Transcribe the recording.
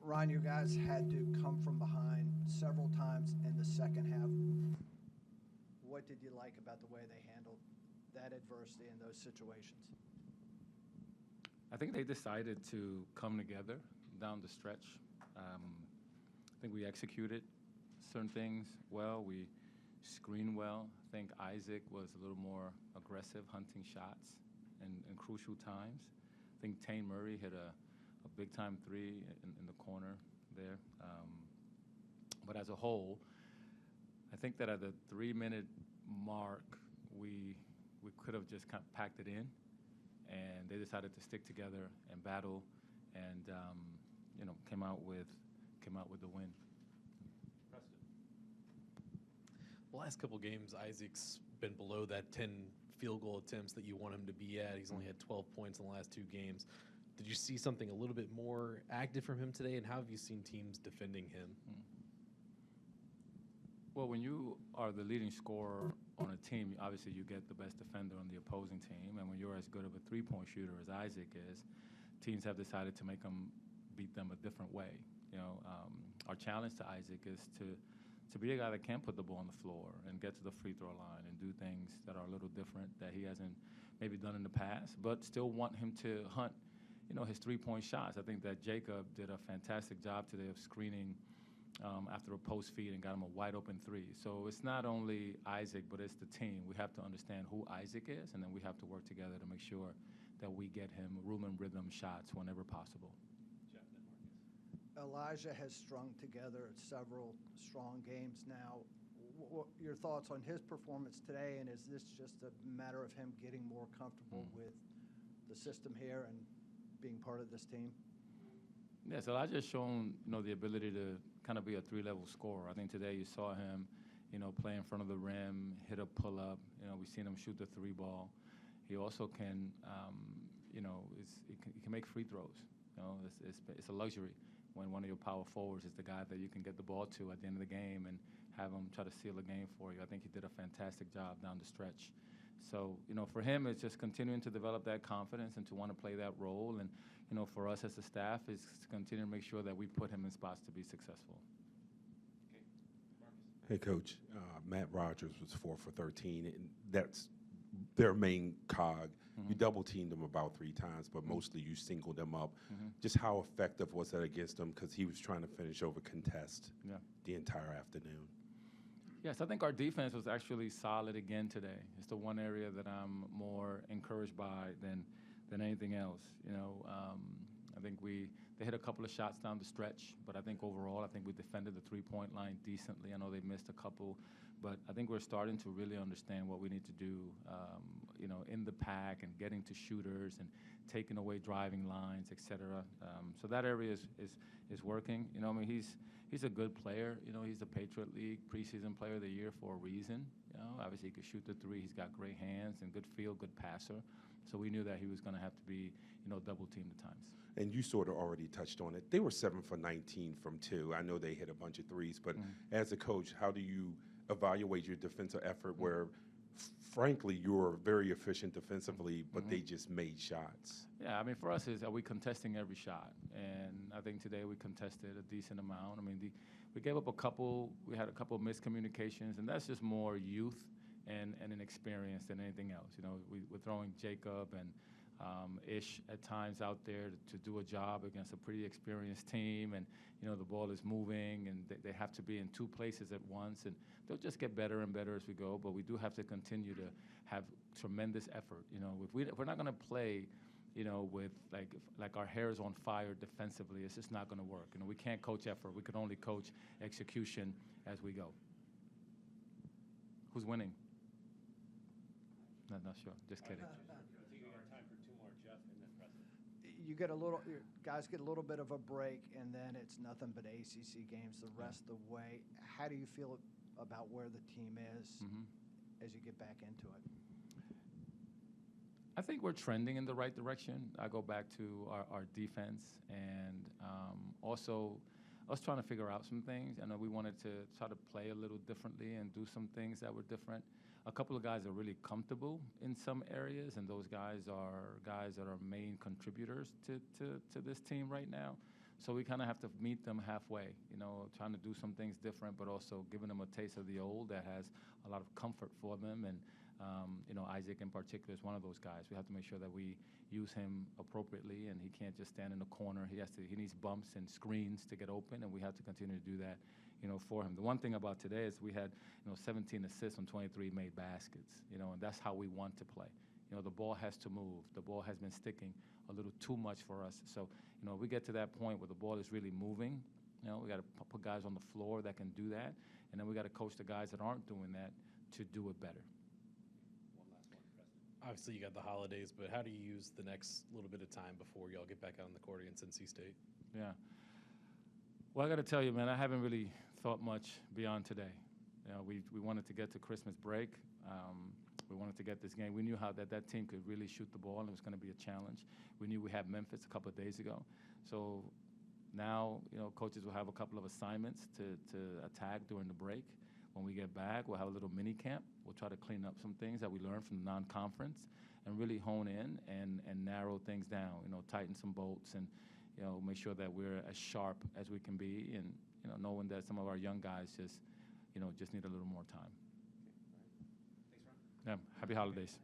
Ryan, you guys had to come from behind several times in the second half. What did you like about the way they handled that adversity in those situations? I think they decided to come together down the stretch. I think we executed certain things well. We screened well. I think Isaac was a little more aggressive, hunting shots in crucial times. I think Tane Murray hit a big-time three in the corner there. But as a whole, I think that at the 3-minute mark, we could have just kind of packed it in, and they decided to stick together and battle, and came out with the win. Preston. The last couple games, Isaac's been below that 10 field goal attempts that you want him to be at. He's only had 12 points in the last 2 games. Did you see something a little bit more active from him today, and how have you seen teams defending him? Well, when you are the leading scorer on a team, obviously you get the best defender on the opposing team, and when you're as good of a three-point shooter as Isaac is, teams have decided to make him beat them a different way. Our challenge to Isaac is to be a guy that can put the ball on the floor and get to the free throw line and do things that are a little different that he hasn't maybe done in the past, but still want him to hunt his three-point shots. I think that Jacob did a fantastic job today of screening after a post feed and got him a wide-open three. So it's not only Isaac, but it's the team. We have to understand who Isaac is, and then we have to work together to make sure that we get him room and rhythm shots whenever possible. Jeff, then Marcus. Elijah has strung together several strong games now. Your thoughts on his performance today, and is this just a matter of him getting more comfortable with the system here and being part of this team? Yes, Elijah's shown, the ability to kind of be a three-level scorer. I think today you saw him, play in front of the rim, hit a pull-up. We've seen him shoot the three ball. He also can, he can make free throws. It's a luxury when one of your power forwards is the guy that you can get the ball to at the end of the game and have him try to seal a game for you. I think he did a fantastic job down the stretch. So, for him, it's just continuing to develop that confidence and to want to play that role. And, for us as a staff, is to continue to make sure that we put him in spots to be successful. Okay. Marcus. Hey, Coach. Matt Rogers was 4 for 13, and that's their main cog. Mm-hmm. You double-teamed him about 3 times, but mostly you singled him up. Mm-hmm. Just how effective was that against him? Because he was trying to finish over contest the entire afternoon. Yes, I think our defense was actually solid again today. It's the one area that I'm more encouraged by than anything else. I think they hit a couple of shots down the stretch, but I think overall, I think we defended the three-point line decently. I know they missed a couple, but I think we're starting to really understand what we need to do, in the pack and getting to shooters and taking away driving lines, et cetera. So that area is working. He's a good player. He's the Patriot League preseason player of the year for a reason. Obviously he could shoot the three. He's got great hands and good feel, good passer. So we knew that he was going to have to be, double teamed at times. And you sort of already touched on it. They were 7 for 19 from 2. I know they hit a bunch of threes, but as a coach, how do you evaluate your defensive effort where, frankly, you were very efficient defensively, but they just made shots? Yeah, for us, are we contesting every shot? And I think today we contested a decent amount. We gave up we had a couple of miscommunications, and that's just more youth and an experience than anything else. We're throwing Jacob and Ish at times out there to do a job against a pretty experienced team, and the ball is moving, and they have to be in 2 places at once, and they'll just get better and better as we go. But we do have to continue to have tremendous effort. If we're not going to play, with like our hair is on fire defensively, it's just not going to work. We can't coach effort. We can only coach execution as we go. Who's winning? Not sure. Just kidding. You guys get a little bit of a break, and then it's nothing but ACC games the rest of the way. How do you feel about where the team is as you get back into it? I think we're trending in the right direction. I go back to our defense and also us trying to figure out some things. I know we wanted to try to play a little differently and do some things that were different. A couple of guys are really comfortable in some areas, and those guys are guys that are main contributors to this team right now. So we kind of have to meet them halfway, trying to do some things different, but also giving them a taste of the old that has a lot of comfort for them. And, Isaac in particular is one of those guys. We have to make sure that we use him appropriately, and he can't just stand in the corner. He needs bumps and screens to get open, and we have to continue to do that, for him. The one thing about today is we had, 17 assists on 23 made baskets, and that's how we want to play. The ball has to move. The ball has been sticking a little too much for us. So, we get to that point where the ball is really moving. We got to put guys on the floor that can do that, and then we got to coach the guys that aren't doing that to do it better. One last one, Preston. Obviously, you got the holidays, but how do you use the next little bit of time before y'all get back out on the court against NC State? Yeah. Well, I got to tell you, man, I haven't really thought much beyond today. We wanted to get to Christmas break. We wanted to get this game. We knew how that team could really shoot the ball, and it was going to be a challenge. We knew we had Memphis a couple of days ago. So now, coaches will have a couple of assignments to attack during the break. When we get back, we'll have a little mini camp. We'll try to clean up some things that we learned from the non-conference and really hone in and narrow things down, tighten some bolts and, make sure that we're as sharp as we can be and, knowing that some of our young guys just need a little more time. Thanks, Ron. Yeah, happy holidays.